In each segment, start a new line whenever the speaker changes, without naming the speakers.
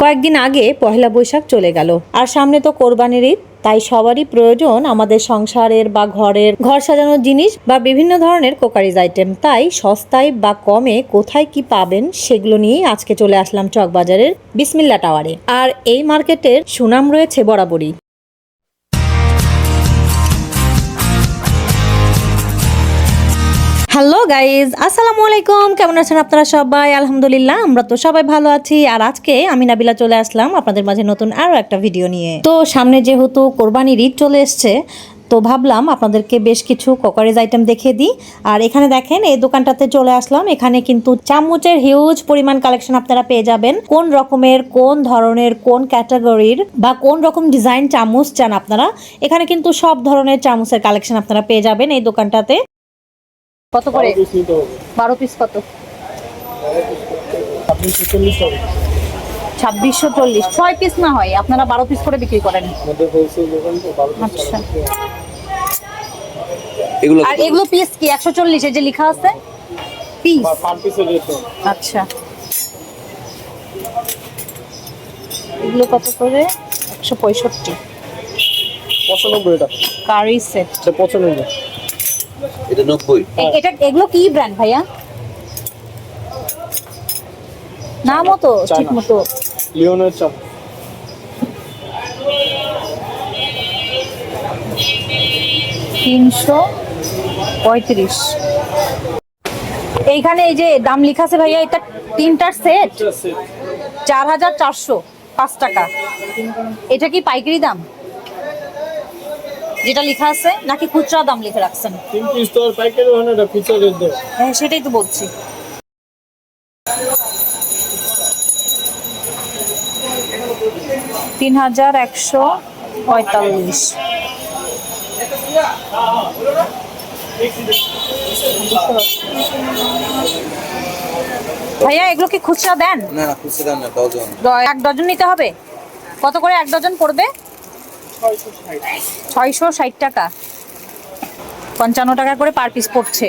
কয়েকদিন আগে পহেলা বৈশাখ চলে গেল, আর সামনে তো কোরবানির ঈদ। তাই সবারই প্রয়োজন আমাদের সংসারের বা ঘর সাজানোর জিনিস বা বিভিন্ন ধরনের কোকারিজ আইটেম। তাই সস্তায় বা কমে কোথায় কি পাবেন সেগুলো নিয়েই আজকে চলে আসলাম চকবাজারের বিসমিল্লা টাওয়ারে। আর এই মার্কেটের সুনাম রয়েছে বরাবরই। হ্যালো গাইজ, আসসালামু আলাইকুম। কেমন আছেন আপনারা সবাই? আলহামদুলিল্লাহ, আমরা তো সবাই ভালো আছি। আর আজকে আমি নাবিলা চলে আসলাম আপনাদের মাঝে নতুন আরো একটা ভিডিও নিয়ে। তো সামনে যেহেতু কোরবানির ঈদ চলে এসছে, তো ভাবলাম আপনাদেরকে বেশ কিছু কোকারিজ আইটেম দেখিয়ে দিই। আর এখানে দেখেন, এই দোকানটাতে চলে আসলাম। এখানে কিন্তু চামচের হিউজ পরিমাণ কালেকশন আপনারা পেয়ে যাবেন। কোন রকমের, কোন ধরনের, কোন ক্যাটাগরির বা কোন রকম ডিজাইন চামচ চান আপনারা, এখানে কিন্তু সব ধরনের চামচের কালেকশন আপনারা পেয়ে যাবেন এই দোকানটাতে। কত করে? 12 পিস কত? 2640। 6 পিস না হয় আপনারা 12 পিস করে বিক্রি করেন? আচ্ছা, আর এগুলো পিস কি 140 এই যে লেখা আছে পিস? আচ্ছা, এগুলো কত করে? 165।
95 টাকা
কারি সেট।
95। এটা 90।
এটা এগুলো কি ব্র্যান্ড ভাইয়া? নামও তো ঠিক মতো।
লিওনের চাপ
335। এইখানে এই যে দাম লেখা আছে ভাইয়া, এটা তিনটার সেট 4405 টাকা। এটা কি পাইকারি দাম যেটা লেখা আছে, নাকি খুচরা দাম লিখে রাখছেন?
3 পিস তো আর পাইকারি হয় না, এটা খুচরা রেট দেয়।
হ্যাঁ, সেটাই তো বলছি। $3145। ভাইয়া এগুলো কি খুচরা দেন?
না না, খুচরা না, ডজন।
এক ডজন নিতে হবে? কত করে এক ডজন পড়বে? 660 টাকা। 55 টাকা করে পার পিস পড়ছে।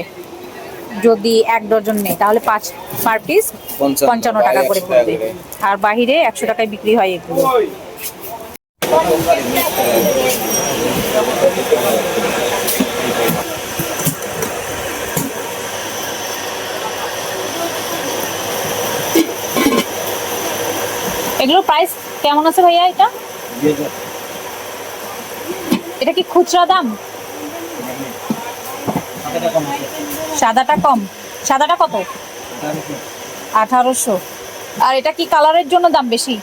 যদি এক ডজন নেই তাহলে 5 পার পিস 55 টাকা করে পড়বে। আর বাহিরে 100 টাকায় বিক্রি হয় এগুলো। এগুলোর প্রাইস কেমন আছে ভাইয়া? এটা কি খুচরা দাম? সাদাটা কম। সাদাটা কত? 1800। আর এটা কি কালারের জন্য দাম বেশি?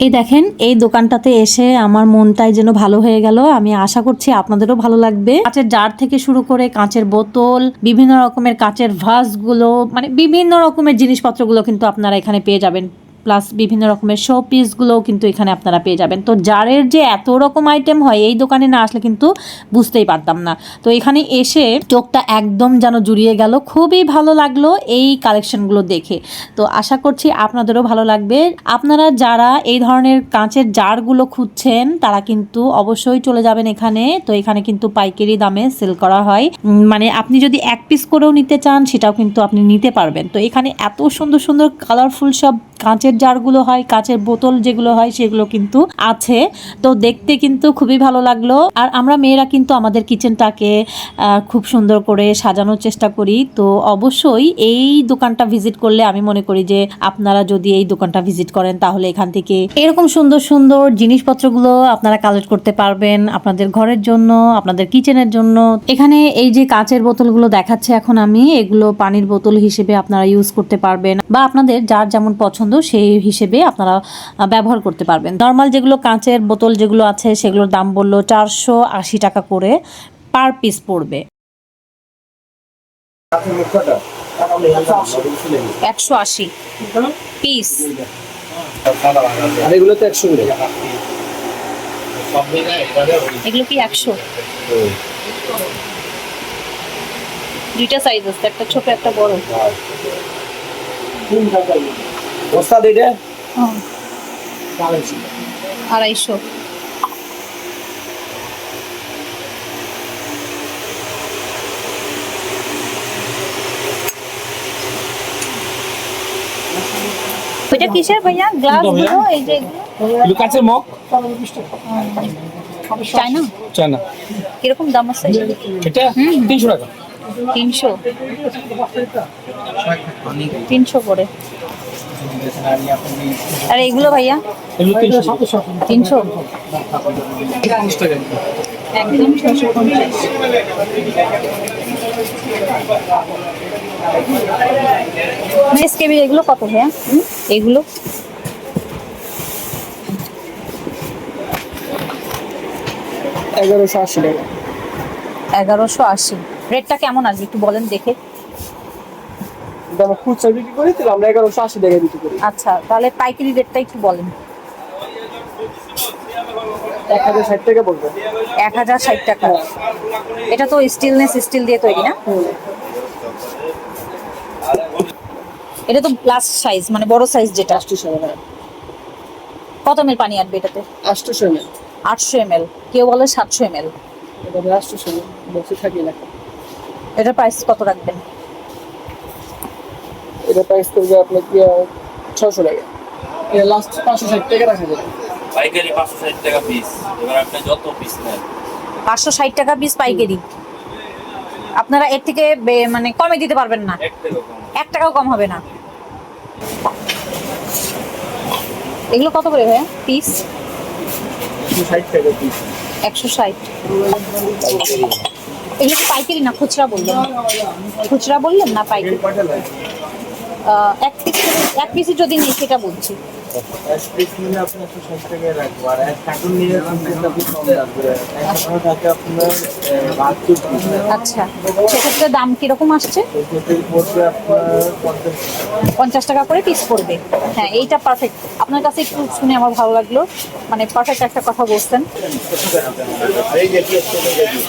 এই দেখেন, এই দোকানটাতে এসে আমার মনটাই যেন ভালো হয়ে গেল। আমি আশা করছি আপনাদেরও ভালো লাগবে। কাঁচের জার থেকে শুরু করে কাঁচের বোতল, বিভিন্ন রকমের কাঁচের ভাসগুলো, মানে বিভিন্ন রকমের জিনিসপত্রগুলো কিন্তু আপনারা এখানে পেয়ে যাবেন। প্লাস বিভিন্ন রকমের শো পিসগুলোও কিন্তু এখানে আপনারা পেয়ে যাবেন। তো জারের যে এত রকম আইটেম হয়, এই দোকানে না আসলে কিন্তু বুঝতেই পারতাম না। তো এখানে এসে চোখটা একদম যেন জুড়িয়ে গেল। খুবই ভালো লাগলো এই কালেকশনগুলো দেখে। তো আশা করছি আপনাদেরও ভালো লাগবে। আপনারা যারা এই ধরনের কাঁচের জারগুলো খুঁজছেন তারা কিন্তু অবশ্যই চলে যাবেন এখানে। তো এখানে কিন্তু পাইকারি দামে সেল করা হয়। মানে আপনি যদি এক পিস করেও নিতে চান সেটাও কিন্তু আপনি নিতে পারবেন। তো এখানে এত সুন্দর সুন্দর কালারফুল সব কাঁচের জারগুলো হয়, কাঁচের বোতল যেগুলো হয় সেগুলো কিন্তু আছে। তো দেখতে কিন্তু খুবই ভালো লাগলো। আর আমরা মেয়েরা কিন্তু আমাদের কিচেনটাকে খুব সুন্দর করে সাজানোর চেষ্টা করি। তো অবশ্যই এই দোকানটা ভিজিট করলে আমি মনে করি যে আপনারা যদি এই দোকানটা ভিজিট করেন তাহলে এখান থেকে এরকম সুন্দর সুন্দর জিনিসপত্রগুলো আপনারা কালেক্ট করতে পারবেন আপনাদের ঘরের জন্য, আপনাদের কিচেনের জন্য। এখানে এই যে কাঁচের বোতলগুলো দেখাচ্ছে এখন আমি, এগুলো পানির বোতল হিসেবে আপনারা ইউজ করতে পারবেন বা আপনাদের যার যেমন পছন্দ সেই হিসেবে আপনারা ব্যবহার করতে পারবেন। নর্মাল যেগুলো কাঁচের বোতল যেগুলো আছে সেগুলোর দাম বললো 480 টাকা করে পার পিস পড়বে। 180 পিস।
এগুলো তো 100 করে।
এগুলো কি 100? দুইটা সাইজ আছে, একটা ছোট একটা বড়।
বস্তা দুইটা
250। এটা কিসের ভাইয়া? গ্লাস গুলো এই যে
এগুলো কাঁচের মগ।
China
China.
কিরকম দাম আছে?
এটা 300 টাকা।
300 300 করে। আর এইগুলো ভাইয়া?
এগুলো 300
300
টাকা।
একদম 650। এসকেবি এগুলো কত ভাইয়া? এগুলো
$1180
1180। রেটটা কেমন আসবে একটু বলেন দেখে।
আমরা খুচরা বিক্রি করি, তাহলে আমরা 1180 টাকা বিক্রি করি।
আচ্ছা তাহলে পাইকারি রেটটা একটু বলেন।
1060 টাকা বলবো।
1060 টাকা। এটা তো স্টিল দিয়ে তৈরি না? এটা তো প্লাস সাইজ, মানে বড় সাইজ যেটা।
800 টাকা।
কত ml পানি আসবে এটাতে?
800 ml।
800 ml, কেউ বলে 700 ml।
এটা 800 ml বসে থাকি না।
এটার প্রাইস কত রাখবেন?
এটা প্রাইস করবে আপনার কি 600 টাকা। এটা লাস্ট 560 টাকা রাখা যাবে।
পাইকারি 560 টাকা পিস। এবার আপনি যত পিস নেন
560 টাকা পিস পাইকারি। আপনারা এর থেকে মানে কমে দিতে পারবেন না? 1 টাকাও কম হবে না। এগুলো কত করে ভাইয়া পিস?
160 টাকা পিস।
160। এগুলো কি পাইকারি না খুচরা বললেন? খুচরা বললেন না পাইকারি? এক পিস যদি নেই সেটা বলছি।
এক পিস নিলে আপনি 160 টাকা রাখবো, আর এক কার্টুন নিলে আপনি কম রাখবে। এক কার্টুন থাকে আপনার 72 পিস।
আচ্ছা সেক্ষেত্রে দাম কিরকম আসছে?
এর পড়বে আপনার
50 টাকা করে পিস পড়বে। হ্যাঁ এইটা পারফেক্ট। আপনার কাছে একটু শুনে আমার ভালো লাগলো, মানে পারফেক্ট একটা কথা বলছেন।
এই যে পিস করে দেখি।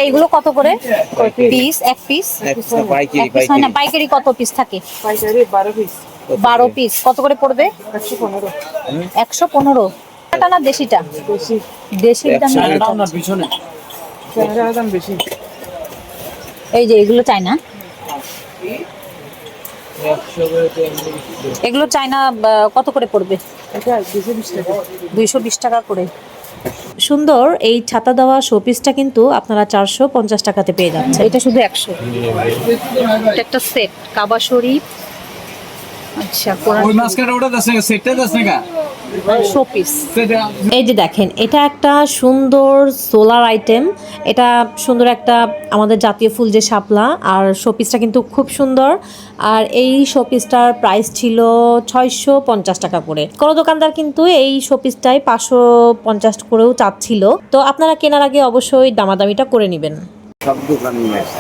এইগুলো কত করে পিস? এক পিস হয় না? পাইকারি কত পিস থাকে?
পাইকারি 12 পিস।
12 পিস কত করে পড়বে?
115।
115 টাকা না? দেশিটা?
বেশি।
দেশির দাম
না পিছনে।
ক্যামেরার দাম বেশি।
এই যে এগুলো চায়না। এগুলো চায়না কত করে পড়বে?
এটা 220 টাকা।
220 টাকা করে। সুন্দর এই ছাতা দেওয়া শোপিসটা কিন্তু আপনারা 450 টাকাতে পেয়ে যাচ্ছে। এটা শুধু 100। এটা একটা সেট কাবা শরীফ। আচ্ছা কোরআন
ওই মাস্কাটা ওটা 10 টাকা, সেটটা 10 টাকা।
শোপিস।
সেটা
এই যে দেখেন এটা একটা সুন্দর সোলার আইটেম। এটা সুন্দর একটা আমাদের জাতীয় ফুল যে শাপলা, আর শোপিসটা কিন্তু খুব সুন্দর। আর এই শোপিসটার প্রাইস ছিল 650 টাকা করে। কোনো দোকানদার কিন্তু এই শোপিসটাই 550 করেও চাচ্ছিল। তো আপনারা কেনার আগে অবশ্যই দামাদামিটা করে নেবেন।
সব দোকানই আছে।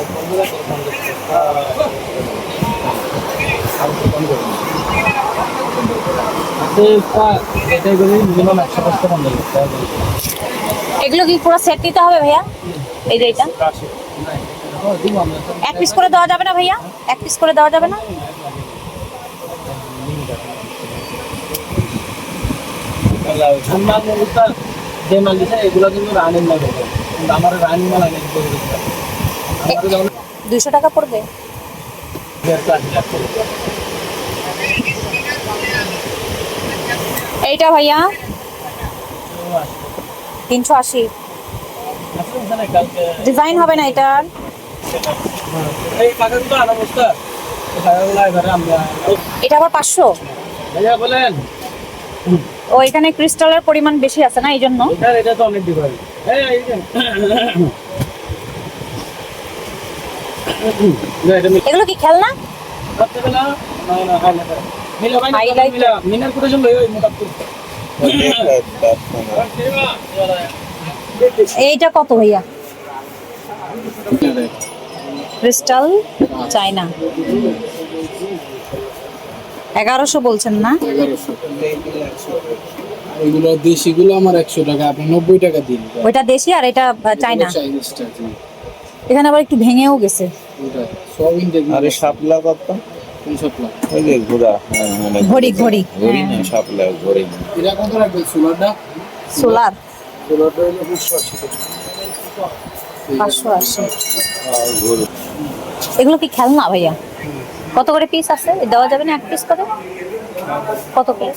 এগুলো কি পুরো সেট নিতে হবে ভাইয়া? এই যে এটা এক পিস করে দেওয়া যাবে না ভাইয়া? এক পিস করে দেওয়া যাবে না?
যে মাল দিছে এগুলো কিন্তু রানিং লাগে, কিন্তু আমার রানিং মাল আগে
200 টাকা পড়বে। এইটা ভাইয়া 380। ডিজাইন হবে না এটার?
এই কাগজ তো আনা বস্তা কাগজগুলো এবারে আমরা
এটা আবার 500।
ভাইয়া বলেন
ও এখানে ক্রিস্টালের পরিমাণ বেশি আছে না, এই জন্য।
এটা তো অনেক ডিফারেন্ট। এই যে না এটা
এগুলো কি খেলনা?
রাত্রেবেলা না না হাইলাইটার মিলা ভাই
Highlighter।
মিলা মিনার কোটেশন লই ওই মোটামুটি
এইটা কত ভাইয়া? ক্রিস্টাল চায়না 1100 বলছেন না?
1100। এগুলো দেশিগুলো আমার 100 টাকা, আপনি 90 টাকা দিন।
ওইটা দেশি আর এটা চায়না।
চাইনিজটা জি।
এখানে আবার একটু ভেঙেও গেছে।
ওটা সব ইন্ডিয়া।
আরে শাপলা কত?
কোন শাপলা?
ওই যে ঘোড়া, হ্যাঁ, মানে
ঘড়ি ঘড়ি
ঘড়ি না, শাপলা, ঘড়ি না।
এটা কত রাখবে সোলারটা?
সোলার
সোলারটা হলো 580 টাকা।
580।
আর ঘড়ি।
এগুলো কি খেলনা ভাইয়া? কত করে পিস আছে? দেওয়া যাবে না এক পিস করে? কত করে?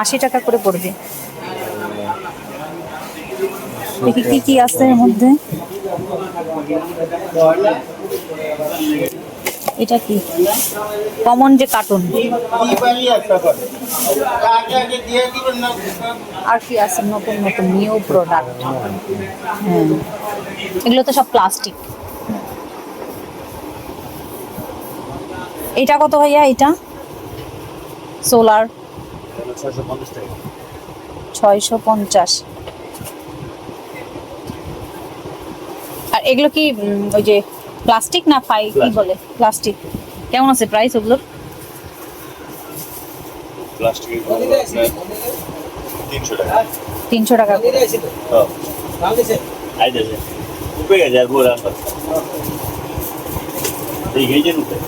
80 টাকা করে পড়বে। দেখি কি কি আছে এর মধ্যে। এটা কি কমন যে কার্টুন, আর কি আছে নতুন নতুন নিউ প্রোডাক্ট? হ্যাঁ, এগুলো তো সব প্লাস্টিক। এটা কত ভাইয়া? এটা সোলার 650। আর এগুলো কি ওই যে প্লাস্টিক না কি বলে প্লাস্টিক? কেমন আছে প্রাইস ওগুলোর?
প্লাস্টিকের 300 টাকা।
300 টাকা করে।
আই দেছে উপরে গেছে আর বড় আছে এই গেজের উপরে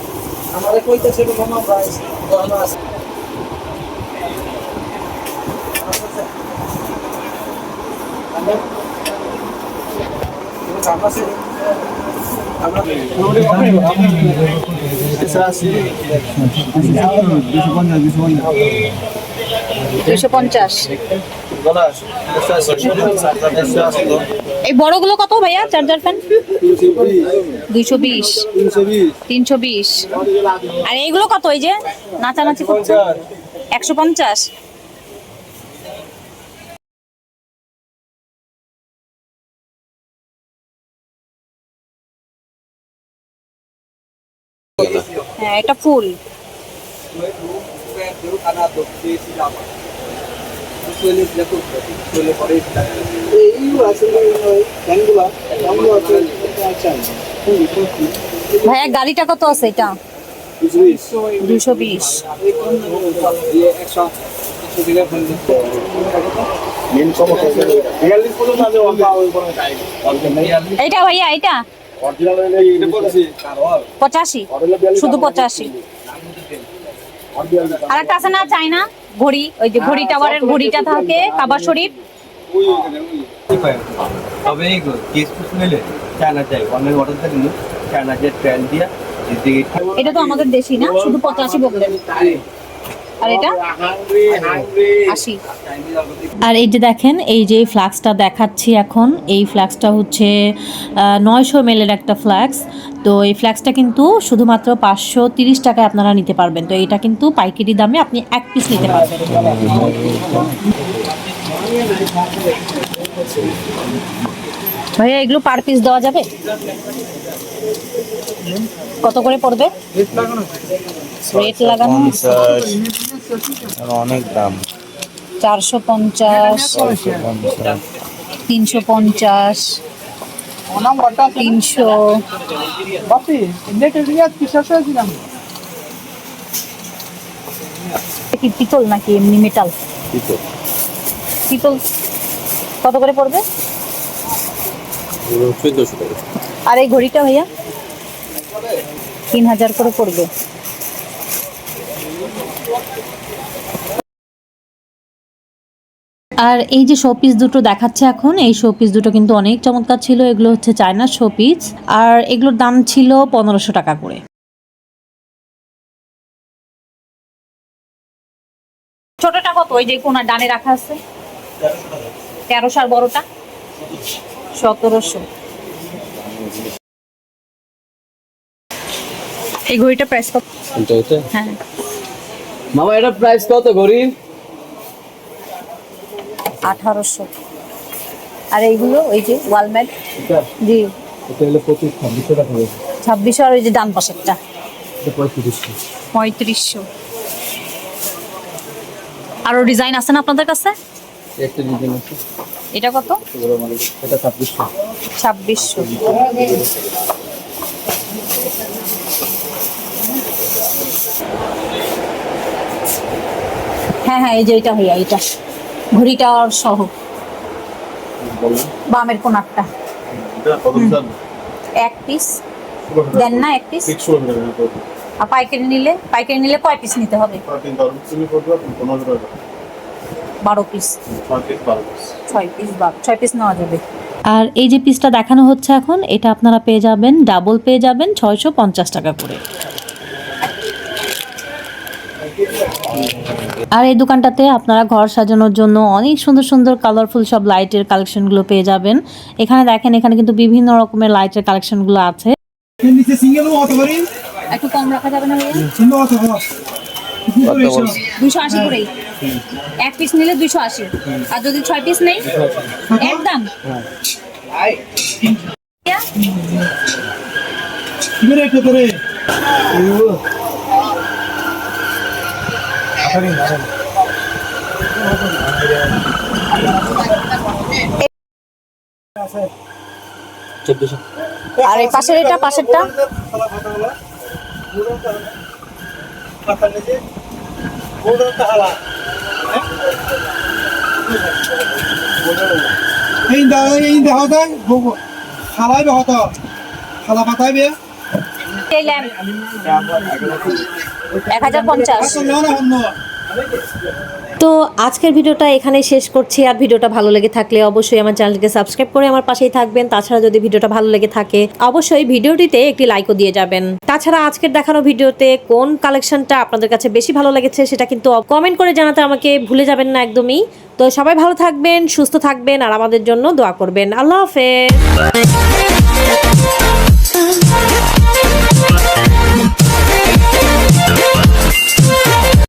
আমাদের কইতেছে মামা প্রাইস করানো আছে।
দুইশো পঞ্চাশ। এই বড়গুলো কত ভাইয়া চার্জার ফ্যান? 220, 320। আর এইগুলো কত? এই যে নাচানাচি করছে 150। হ্যাঁ, এটা ফুল। ভাইয়া গাড়িটা কত আছে? এটা 220। এইটা ভাইয়া এটা 85, শুধু 85। আর একটা আছে না চায়না ঘড়ি, ওই যে ঘড়ি টাওয়ারের ঘড়িটা থাকে কাবা শরীফ।
তবে কেস কুস নিলে চায়না চাই অনলাইন অর্ডার থাকে না, চায়না যে ট্রেন দিয়া
এটা তো আমাদের দেশি না, শুধু 85 বললেন। আর এটা 80। আর এই যে দেখেন, এই যে ফ্লাক্সটা দেখাচ্ছি এখন, এই ফ্লাক্সটা হচ্ছে 900 ml এর একটা ফ্লাক্স। তো এই ফ্লাক্সটা কিন্তু শুধুমাত্র 530 টাকায় আপনারা নিতে পারবেন। তো এটা কিন্তু পাইকারি দামে আপনি এক পিস নিতে পারবেন। ভাইয়া এগুলো পার পিস দেওয়া যাবে? কত করে পড়বে? রেট লাগানো
অনেক দাম।
450, 350, 300। কি পিতল নাকি এমনি মেটাল? পিতল কত করে পড়বে?
1400 টাকা।
আর এই ঘড়িটা ভাইয়া 3000 করে পড়বে। আর এই যে শোপিস দুটো দেখাচ্ছে এখন, এই শোপিস দুটো কিন্তু অনেক চমৎকার ছিল। এগুলো হচ্ছে চায়নার শোপিস, আর এগুলোর দাম ছিল 1500 টাকা করে। ছোটটা কত? ওই যে কোনা ডানে রাখা আছে 1300, আর বড়টা 1700। এই ঘড়িটা প্রাইস কত? হ্যাঁ
মামা এটা প্রাইস কত ঘড়ির?
1800। আর এইগুলো ওই যে ওয়ালমেট, জি
এটা হলো 2500 টাকা।
2600। আর ওই যে ডান পাশেরটা
এটা 3500।
3500। আরো ডিজাইন আছে না আপনাদের কাছে?
একটা ডিজাইন আছে।
এটা কত?
এটা 2600।
2600। হ্যাঁ হ্যাঁ, এই যে এটা ভাইয়া, এটা ঘড়িটা সহ বামের কোনারটা। এক পিস দেন না? এক পিস আর পাইকারি নিলে কয় পিস নিতে হবে? 12 পিস। 6 পিস নেওয়া যাবে। আর এই যে পিসটা দেখানো হচ্ছে এখন, এটা আপনারা পেয়ে যাবেন, ডাবল পেয়ে যাবেন 650 টাকা করে। আর এই দোকানটাতে আপনারা ঘর সাজানোর জন্য অনেক সুন্দর সুন্দর কালারফুল সব লাইটের কালেকশনগুলো পেয়ে যাবেন। এখানে দেখেন, এখানে কিন্তু বিভিন্ন রকমের লাইটের কালেকশনগুলো আছে। একটু কম রাখা যাবে না ভাইয়া? 280 করেই। 1 পিস নিলে 280, আর যদি 6 পিস নেই একদম। আর এই পাশের এটা, পাশেরটা এই ল্যাম্প 1050। তো আজকের ভিডিওটা এখানে শেষ করছি। আর ভিডিওটা ভালো লেগে থাকলে অবশ্যই আমার চ্যানেলটিকে সাবস্ক্রাইব করে আমার পাশেই থাকবেন। তাছাড়া যদি ভিডিওটা ভালো লেগে থাকে অবশ্যই ভিডিওটিতে একটি লাইকও দিয়ে যাবেন। তাছাড়া আজকের দেখানো ভিডিওতে কোন কালেকশনটা আপনাদের কাছে বেশি ভালো লেগেছে সেটা কিন্তু কমেন্ট করে জানাতে আমাকে ভুলে যাবেন না একদমই। তো সবাই ভালো থাকবেন, সুস্থ থাকবেন, আর আমাদের জন্য দোয়া করবেন। আল্লাহ হাফেজ।